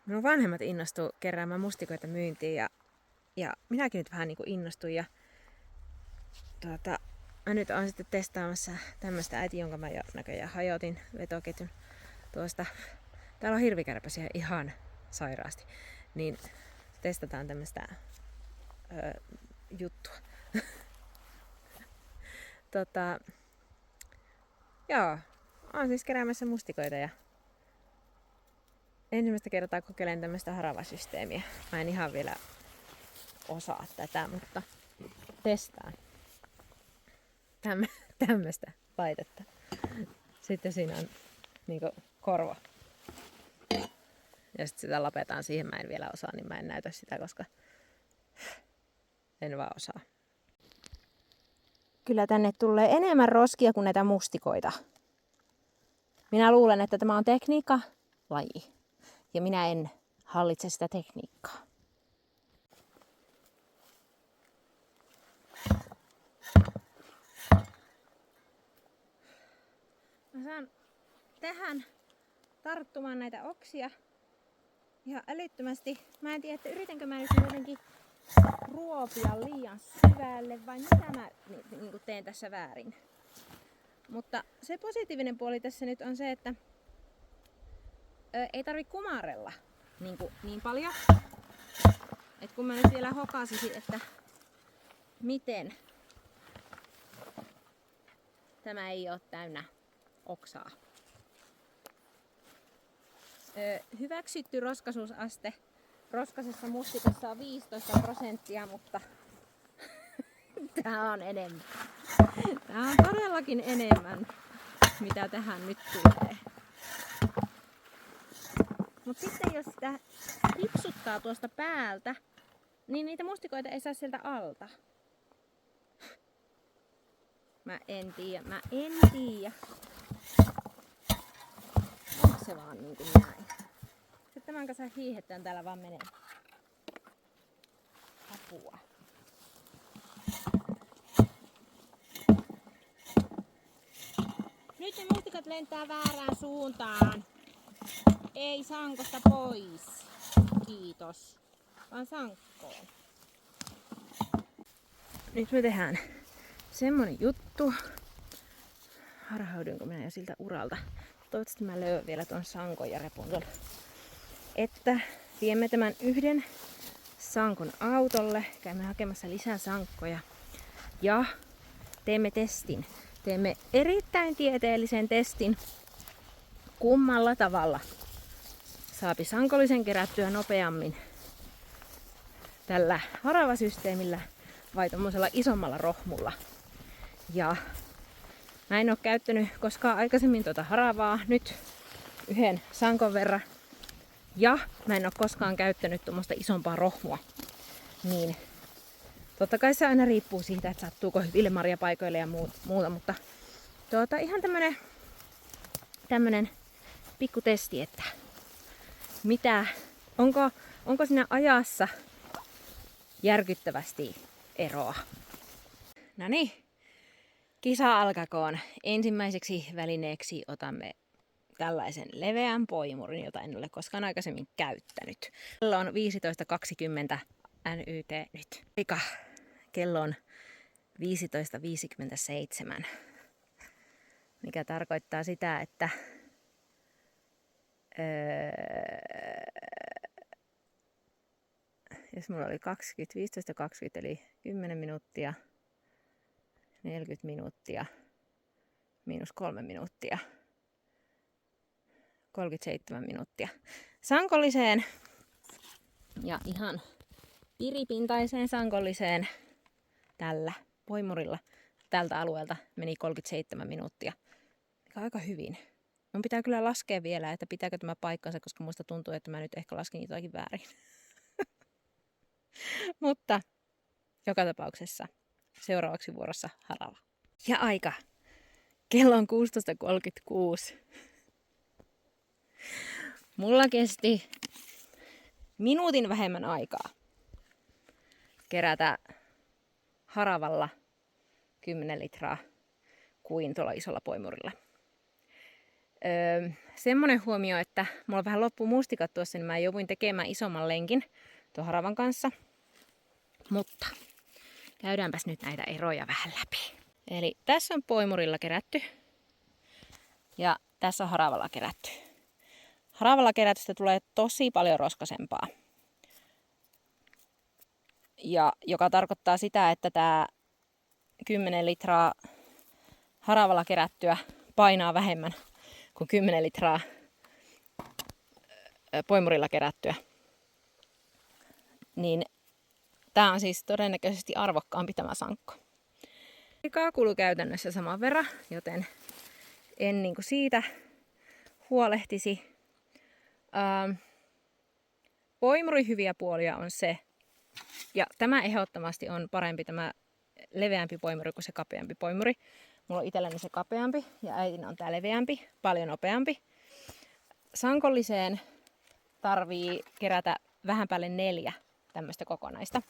minun vanhemmat innostu keräämään mustikoita myyntiin ja minäkin nyt vähän niin kuin innostuin. Ja mä nyt oon sitten testaamassa tämmöistä äiti, jonka mä jo näköjään hajotin vetoketjun tuosta. Täällä on hirvikärpäsiä ihan sairaasti. Niin testataan tämmöistä juttua. Joo, oon siis keräämässä mustikoita ja ensimmäistä kertaa kokeilen tämmöistä haravasysteemiä. Mä en ihan vielä osaa tätä, mutta testaan tämmöistä laitetta. Sitten siinä on niinku korva. Ja sitten sitä lapetaan siihen, mä en vielä osaa, niin mä en näytä sitä, koska en vaan osaa. Kyllä tänne tulee enemmän roskia kuin näitä mustikoita. Minä luulen, että tämä on tekniikka-laji. Ja minä en hallitse sitä tekniikkaa. Mä saan tähän tarttumaan näitä oksia ihan älyttömästi. Mä en tiedä, että yritänkö mä nyt jotenkin ruopia liian syvälle vai mitä mä niin teen tässä väärin. Mutta se positiivinen puoli tässä nyt on se, että ei tarvi kumarella niin paljon. Et kun mä nyt vielä hokasisin, että miten tämä ei ole täynnä oksaa. Hyväksytty roskaisuusaste roskasessa mustikossa on 15%, mutta tää on enemmän. Tää on todellakin enemmän, mitä tähän nyt tulee. Mutta sitten jos sitä ripsuttaa tuosta päältä, niin niitä mustikoita ei saa sieltä alta. Mä en tiedä. Onko se vaan niin kuin näin? Sitten tämän kanssa hiihettään täällä vaan menee. Apua. Nyt ne mustikat lentää väärään suuntaan. Ei sankosta pois. Kiitos. Vaan sankkoon. Nyt me tehdään semmonen juttu. Harhaudunko minä jo siltä uralta? Toivottavasti mä löydän vielä ton sankon ja repun tuolla. Että viemme tämän yhden sankon autolle. Käymme hakemassa lisää sankkoja. Ja teemme testin. Teemme erittäin tieteellisen testin. Kummalla tavalla saapi sankollisen kerättyä nopeammin tällä haravasysteemillä vai tommosella isommalla rohmulla. Ja mä en oo käyttänyt koskaan aikaisemmin tuota haravaa, nyt yhden sankon verran. Ja mä en oo koskaan käyttänyt tuommoista isompaa rohmua. Niin totta kai se aina riippuu siitä, että sattuuko hyville marjapaikoille ja muuta, mutta ihan tämmönen pikku testi, että onko siinä ajassa järkyttävästi eroa. No niin, kisa alkakoon. Ensimmäiseksi välineeksi otamme tällaisen leveän poimurin, jota en ole koskaan aikaisemmin käyttänyt. Kello on 15.20 NYT nyt. Kello on 15.57, mikä tarkoittaa sitä, että jos mulla oli 15.20 eli 10 minuuttia, 40 minuuttia, miinus 3 minuuttia, 37 minuuttia. Sankolliseen ja ihan piripintaiseen sankolliseen tällä poimurilla tältä alueelta meni 37 minuuttia. Mikä on aika hyvin. Mun pitää kyllä laskea vielä, että pitääkö tämä paikkansa, koska musta tuntuu, että mä nyt ehkä laskin jotakin väärin. Mutta joka tapauksessa seuraavaksi vuorossa harava. Ja aika. Kello on 16.36. Mulla kesti minuutin vähemmän aikaa kerätä haravalla 10 litraa kuin tuolla isolla poimurilla. Semmonen huomio, että mulla vähän loppuu mustikat tuossa, niin mä jouduin tekemään isomman lenkin tuon haravan kanssa. Mutta käydäänpäs nyt näitä eroja vähän läpi. Eli tässä on poimurilla kerätty ja tässä on haravalla kerätty. Haravalla kerätystä tulee tosi paljon roskasempaa. Ja joka tarkoittaa sitä, että tämä 10 litraa haravalla kerättyä painaa vähemmän kuin 10 litraa poimurilla kerättyä. Niin tämä on siis todennäköisesti arvokkaampi tämä sankko. Aikaa kuluu käytännössä saman verran, joten en niinku siitä huolehtisi. Poimurin hyviä puolia on se, ja tämä ehdottomasti on parempi tämä leveämpi poimuri kuin se kapeampi poimuri. Mulla on itselläni se kapeampi ja äitin on tää leveämpi, paljon nopeampi. Sankolliseen tarvii kerätä vähän päälle 4 tämmöistä kokonaista.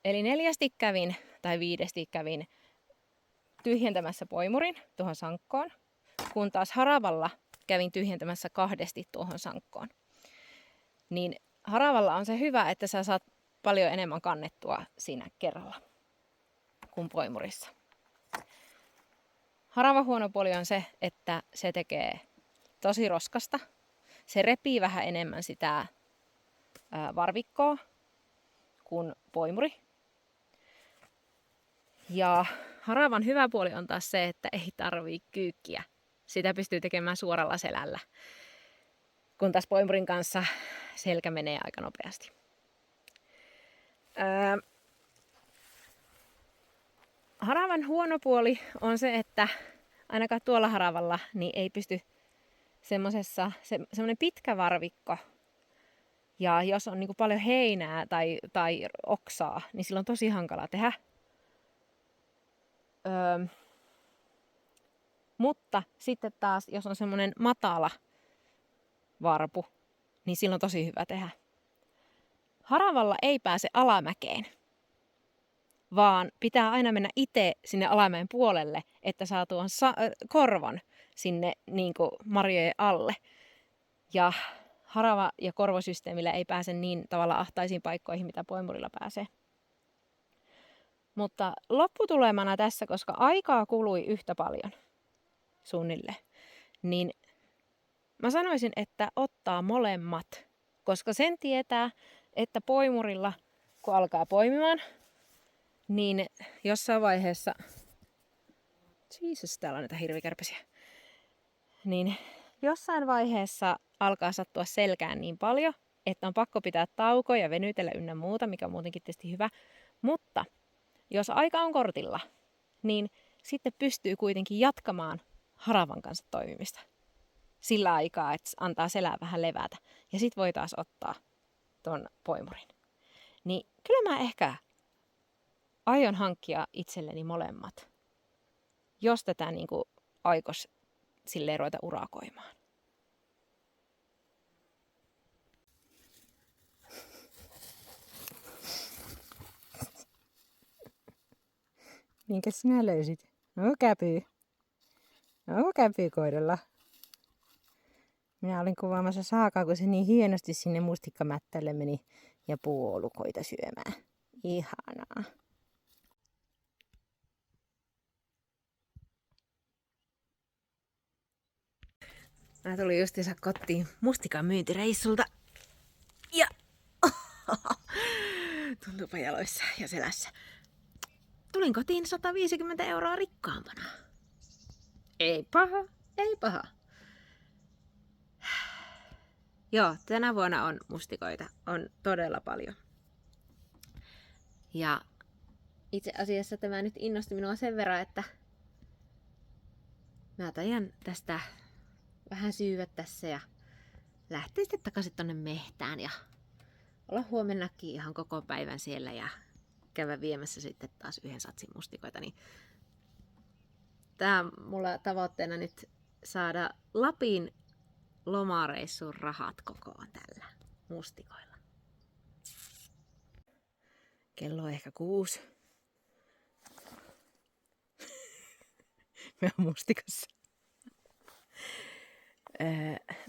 Eli 4 kävin tai 5 kävin tyhjentämässä poimurin tuohon sankkoon, kun taas haravalla kävin tyhjentämässä 2 tuohon sankkoon. Niin haravalla on se hyvä, että sä saat paljon enemmän kannettua siinä kerralla kuin poimurissa. Haravan huono puoli on se, että se tekee tosi roskasta. Se repii vähän enemmän sitä varvikkoa kuin poimuri. Ja haravan hyvä puoli on taas se, että ei tarvii kyykkiä. Sitä pystyy tekemään suoralla selällä. Kun taas poimurin kanssa selkä menee aika nopeasti. Haravan huono puoli on se, että ainakaan tuolla haravalla niin ei pysty semmoinen pitkä varvikko. Ja jos on niin kuin paljon heinää tai oksaa, niin silloin on tosi hankala tehdä. Mutta sitten taas, jos on semmoinen matala varpu, niin silloin on tosi hyvä tehdä. Haravalla ei pääse alamäkeen, vaan pitää aina mennä itse sinne alamäen puolelle, että saa tuon korvon sinne niin kuin marjojen alle. Ja harava- ja korvosysteemillä ei pääse niin tavalla ahtaisiin paikkoihin, mitä poimurilla pääsee. Mutta lopputulemana tässä, koska aikaa kului yhtä paljon suunnilleen, niin mä sanoisin, että ottaa molemmat. Koska sen tietää, että poimurilla, kun alkaa poimimaan, niin jossain vaiheessa... Jesus, täällä on näitä hirvikärpäsiä. Niin jossain vaiheessa alkaa sattua selkään niin paljon, että on pakko pitää tauko ja venytellä ynnä muuta, mikä on muutenkin tietysti hyvä. Mutta jos aika on kortilla, niin sitten pystyy kuitenkin jatkamaan haravan kanssa toimimista. Sillä aikaa, että antaa selää vähän levätä. Ja sit voi taas ottaa ton poimurin. Niin kyllä mä ehkä aion hankkia itselleni molemmat, jos tätä niinku aikos silleen ruveta urakoimaan. Minkä sinä löysit? No käpy koiralla. Minä olin kuvaamassa Saakaa, kun se niin hienosti sinne mustikkamättälle meni ja puolukoita syömään. Ihanaa. Mä tulin justiinsa kotiin mustikan myyntireissulta. Ja tuntuupa jaloissa ja selässä. Tulin kotiin 150 € rikkaampana. Ei paha, ei paha. Joo, tänä vuonna on mustikoita. On todella paljon. Ja itse asiassa tämä nyt innosti minua sen verran, että mä tajan tästä vähän syyvät tässä ja lähteä sitten takaisin tonne mehtään ja olla huomennakin ihan koko päivän siellä ja käydä viemässä sitten taas 1 satsin mustikoita. Niin tää on mulla tavoitteena nyt saada Lapin lomareissun rahat kokoon tällä mustikoilla. Kello on ehkä 6. Me on mustikassa.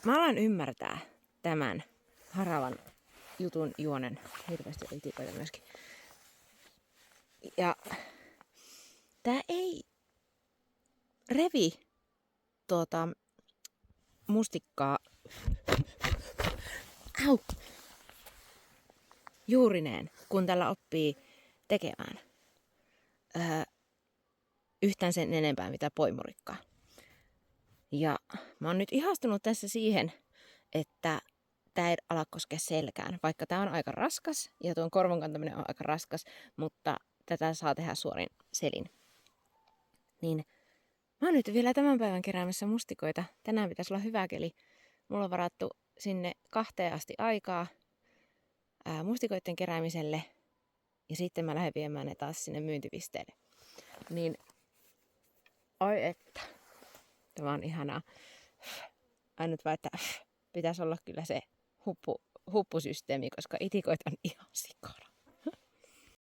Mä alan ymmärtää tämän haravan jutun juonen. Hirveästi on itikoita myöskin. Ja tää ei revi mustikkaa juurineen, kun tällä oppii tekemään yhtään sen enempää mitä poimurikkaa. Ja mä oon nyt ihastunut tässä siihen, että tää ei ala koskea selkään, vaikka tää on aika raskas ja tuon korvon kantaminen on aika raskas, mutta tätä saa tehdä suorin selin. Niin mä oon nyt vielä tämän päivän keräämässä mustikoita. Tänään pitäisi olla hyvä keli. Mulla on varattu sinne 2 asti aikaa mustikoiden keräämiselle. Ja sitten mä lähden viemään ne taas sinne myyntipisteelle. Niin, oi että. Tämä on ihanaa. Ainut vaan, että pitäisi olla kyllä se huppusysteemi, koska itikoita on ihan sikana.